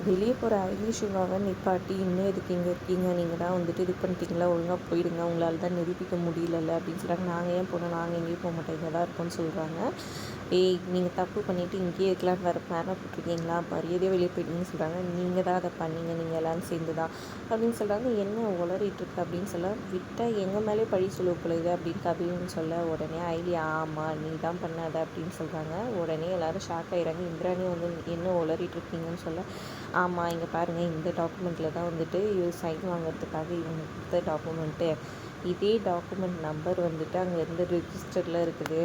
வெளியே போகிற ஐலி சிவாவை நிப்பாட்டி இன்னும் எதுக்கு இங்கே இருக்கீங்க, நீங்கள் தான் வந்துட்டு இது பண்ணிட்டீங்களா, ஒழுங்காக போயிடுங்க, உங்களால் தான் நிரூபிக்க முடியலல்ல அப்படின்னு சொல்கிறாங்க. நாங்கள் ஏன் போனோம், நாங்கள் எங்கேயும் போக மாட்டோம், இங்கே தான் இருக்கோம்னு சொல்கிறாங்க. ஏய், நீங்கள் தப்பு பண்ணிவிட்டு இங்கேயே இருக்கலான்னு வேறு பிளானை போட்டிருக்கீங்களா, மரியாதையாக வெளியே போயிட்டீங்கன்னு சொல்கிறாங்க. நீங்கள் தான் அதை பண்ணீங்க, நீங்கள் எல்லோரும் சேர்ந்து தான் அப்படின்னு சொல்கிறாங்க. என்ன உளறிட்டு இருக்கு அப்படின்னு சொல்ல, விட்டால் எங்கள் மேலே பழி சொல்லுவது அப்படின்னு கபில்னு சொல்ல, உடனே ஐலி ஆமாம் நீ தான் பண்ணாத அப்படின்னு சொல்கிறாங்க. உடனே எல்லோரும் ஷாக் ஆகிடுறாங்க. இந்திராணி வந்து என்ன உளறிட்டு இருக்கீங்கன்னு சொல்ல, ஆமாம் இங்கே பாருங்கள், இந்த டாக்குமெண்ட்டில் தான் வந்துட்டு சைன் வாங்கிறதுக்காக இவங்க கொடுத்த டாக்குமெண்ட்டு, இதே டாக்குமெண்ட் நம்பர் வந்துட்டு அங்கே இருந்த ரிஜிஸ்டரில் இருக்குது,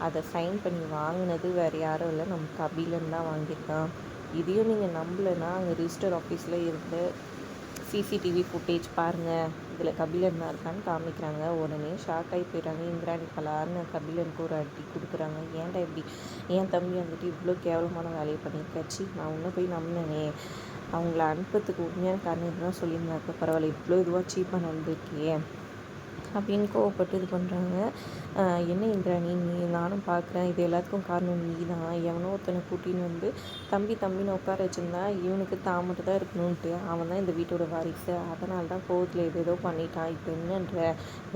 அதை சைன் பண்ணி வாங்கினது வேறு யாரும் இல்லை, நம்ம கபிலன் தான் வாங்கியிருக்கான். இதையும் நீங்கள் நம்பலைன்னா அங்கே ரிஜிஸ்டர் ஆஃபீஸில் இருந்த சிசிடிவி ஃபுட்டேஜ் பாருங்கள், இதில் கபிலன் தான் இருக்கான்னு காமிக்கிறாங்க. உடனே ஷாக் ஆகி போயிடுறாங்க. இந்திராணி பலார்னு கபிலனுக்கு ஒரு அடி கொடுக்குறாங்க. ஏன்டா இப்படி, என் தம்பி வந்துட்டு இவ்வளோ கேவலமான வேலையை பண்ணியிருக்காச்சு, நான் இன்னும் போய் நம்பினேனே, அவங்கள அனுப்புறதுக்கு உண்மையான காரணம் இதுதான் சொல்லியிருந்தாக்க பரவாயில்ல, இவ்வளோ இதுவாக சீப்பாக நடந்திருக்கியே அப்படின்னு கோவப்பட்டு இது பண்ணுறாங்க. என்ன இந்திராணி, நானும் பார்க்குறேன், இது எல்லாத்துக்கும் காரணம் நீ தான், எவனோ ஒருத்தனை கூட்டின்னு வந்து தம்பின்னு உட்கார வச்சுருந்தா இவனுக்கு தான் மட்டும் தான் இருக்கணுன்ட்டு, அவன் தான் இந்த வீட்டோட வாரிசு, அதனால தான் கோவத்தில் ஏதோ பண்ணிட்டான், இப்போ என்னன்ற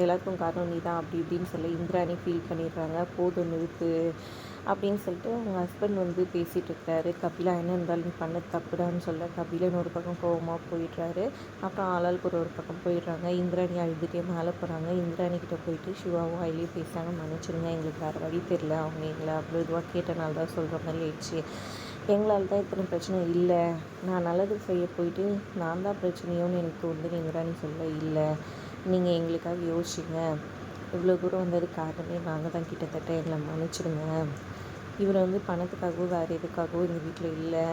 எல்லாத்துக்கும் காரணம் நீ தான் அப்படி இப்படின்னு சொல்லி இந்திராணி ஃபீல் பண்ணிடுறாங்க. போதும் நிறுத்து அப்படின்னு சொல்லிட்டு அவங்க ஹஸ்பண்ட் வந்து பேசிகிட்டு இருக்காரு. கபிலா என்ன இருந்தாலும் நீ பண்ண தப்புடான்னு சொல்ல, கபிலன் ஒரு பக்கம் கோவமாக போயிடுறாரு. அப்புறம் ஆளாளுக்கு ஒரு பக்கம் போயிடுறாங்க. இந்திராணி அழுதுகிட்டே மேலே போகிறாங்க. இந்திராணி கிட்டே போயிட்டு சிவாவும் ஐலியும் பேசுகிறாங்க. மன்னிச்சிடுங்க, எங்களுக்கு வேறு வழி தெரியல, அவங்க எங்களை அவ்வளோ இதுவாக கேட்டனால தான் சொல்கிற மாதிரி ஆயிடுச்சு, எங்களால் தான் இத்தனை பிரச்சனை இல்லை, நான் நல்லது செய்ய போயிட்டு நான் தான் பிரச்சனையோன்னு எனக்கு வந்து இந்திராணி சொல்ல, இல்லை நீங்கள் எங்களுக்காக யோசிச்சுங்க, இவ்வளோ தூரம் வந்தது காரணமே நாங்கள் தான், கிட்டத்தட்ட எங்களை மன்னிச்சிடுங்க, இவர் வந்து பணத்துக்காகவோ வேறு எதுக்காகவோ இந்த வீட்டில் இல்லை,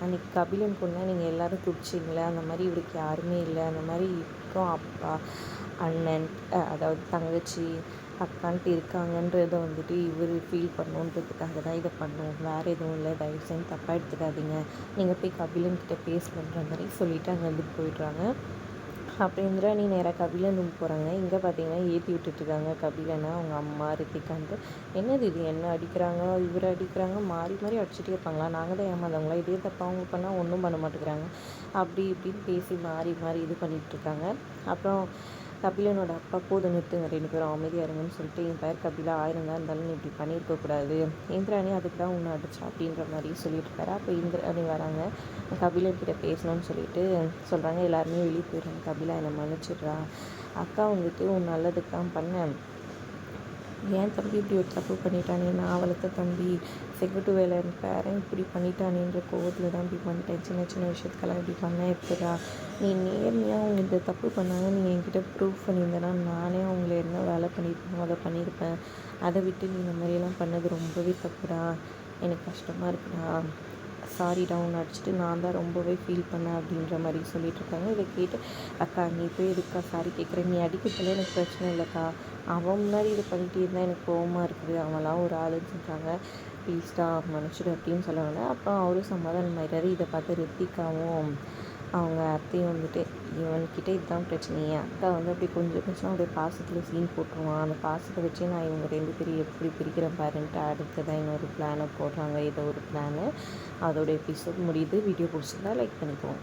அன்றைக்கி கபிலன் பொண்ணை நீங்கள் எல்லோரும் துடிச்சிங்களே, அந்த மாதிரி இவருக்கு யாருமே இல்லை, அந்த மாதிரி இருக்கும் அப்பா அண்ணன் அதாவது தங்கச்சி அக்கான்ட்டு இருக்காங்கன்றதை வந்துட்டு இவர் ஃபீல் பண்ணணுன்றதுக்காக தான் இதை பண்ணுவோம், வேறு எதுவும் இல்லை, தயவு செஞ்சு தப்பாக எடுத்துக்காதீங்க, நீங்கள் போய் கபிலன்கிட்ட பேஸ் பண்ணுற மாதிரி சொல்லிவிட்டு அங்கேருந்து போயிடுறாங்க. அப்போ இந்திராணி நேராக கபிலன் ரூம் போகிறாங்க. இங்கே பார்த்தீங்கன்னா ஏற்றி விட்டுட்ருக்காங்க கபிலனை அவங்க அம்மா ரித்திகான்ட்டு. என்னது இது, என்ன அடிக்கிறாங்க, இவர் அடிக்கிறாங்க, மாறி மாறி அடிச்சுட்டே இருப்பாங்களா, நாங்கள் தான் ஏமாந்தவங்களா, இதே தப்பா அவங்க பண்ணால் ஒன்றும் பண்ண மாட்டேங்கிறாங்க, அப்படி இப்படின்னு பேசி மாறி மாறி இது பண்ணிகிட்ருக்காங்க. அப்புறம் கபிலனோட அப்பா போதும் நிறுத்துங்க, 2 பேரும் அமைதியாக இருங்கன்னு சொல்லிட்டு, என் பேர் கபிலா, 1000 தான் இருந்தாலும் நீ இப்படி பண்ணியிருக்கக்கூடாது, இந்திராணி அதுக்கு தான் உன்னை அடிச்சா அப்படின்ற மாதிரி சொல்லிட்டு இருக்காரு. அப்போ இந்திராணி வராங்க, கபிலன்கிட்ட பேசணும்னு சொல்லிட்டு சொல்கிறாங்க. எல்லாருமே வெளியே போயிடுறாங்க. கபிலா என்னை மன்னிச்சிடுறா, அக்கா வந்துட்டு உன் நல்லதுக்கு தான் பண்ணேன், ஏன் தம்பி இப்படி ஒரு தப்பு பண்ணிட்டானே, நான் வளர்த்த தம்பி செங்குட்டு வேலை பேரன் இப்படி பண்ணிட்டானேன்ற கோவத்தில் தான் இப்படி பண்ணிட்டேன், சின்ன சின்ன விஷயத்துக்கெல்லாம் இப்படி பண்ண எப்படா, நீ நேர்மையாக அவங்க இந்த தப்பு பண்ணாங்க நீ என்கிட்ட ப்ரூவ் பண்ணியிருந்தேன்னா நானே அவங்கள என்ன வேலை பண்ணியிருப்பேனோ அதை பண்ணியிருப்பேன், அதை விட்டு நீ இந்த மாதிரியெல்லாம் பண்ணது ரொம்பவே தப்புடா, எனக்கு கஷ்டமாக இருக்குடா, சாரிடா உன்னை அடிச்சுட்டு நான் தான் ரொம்பவே ஃபீல் பண்ணேன் அப்படின்ற மாதிரி சொல்லிகிட்ருக்காங்க. இதை கேட்டு அக்கா நீ போய் எதுக்கா சாரி கேட்குறேன், நீ அடிக்கிறதுல எனக்கு பிரச்சனை இல்லைக்கா, அவன் முன்னாடி இது பண்ணிகிட்டே இருந்தால் எனக்கு கோவமாக இருக்குது, அவன்லாம் ஒரு ஆளுன்னு சொல்கிறாங்க, ப்ளீஸ்டா மன்னிச்சிடு அப்படின்னு சொல்லுவாங்க. அப்புறம் அவரும் சமாதானம் ஆயிடுறாரு. இதை பார்த்து ரித்திகாவும் அவங்க அத்தையும் வந்துட்டு இவன்கிட்ட இதுதான் பிரச்சனையே, அக்கா வந்து அப்படி கொஞ்சம் கொஞ்சம் அப்படியே பாசத்தில் சீன் போட்டுருவான், அந்த பாசத்தை வச்சு நான் இவங்க 2 பேரும் எப்படி பிரிக்கிறேன் பாருன்ட்டு அடுத்ததான் இன்னொரு பிளானை போடுறாங்க. ஏதோ ஒரு பிளானு. அதோட எபிசோட் முடியுது. வீடியோ பிடிச்சிருந்தா லைக் பண்ணிக்குவோம்.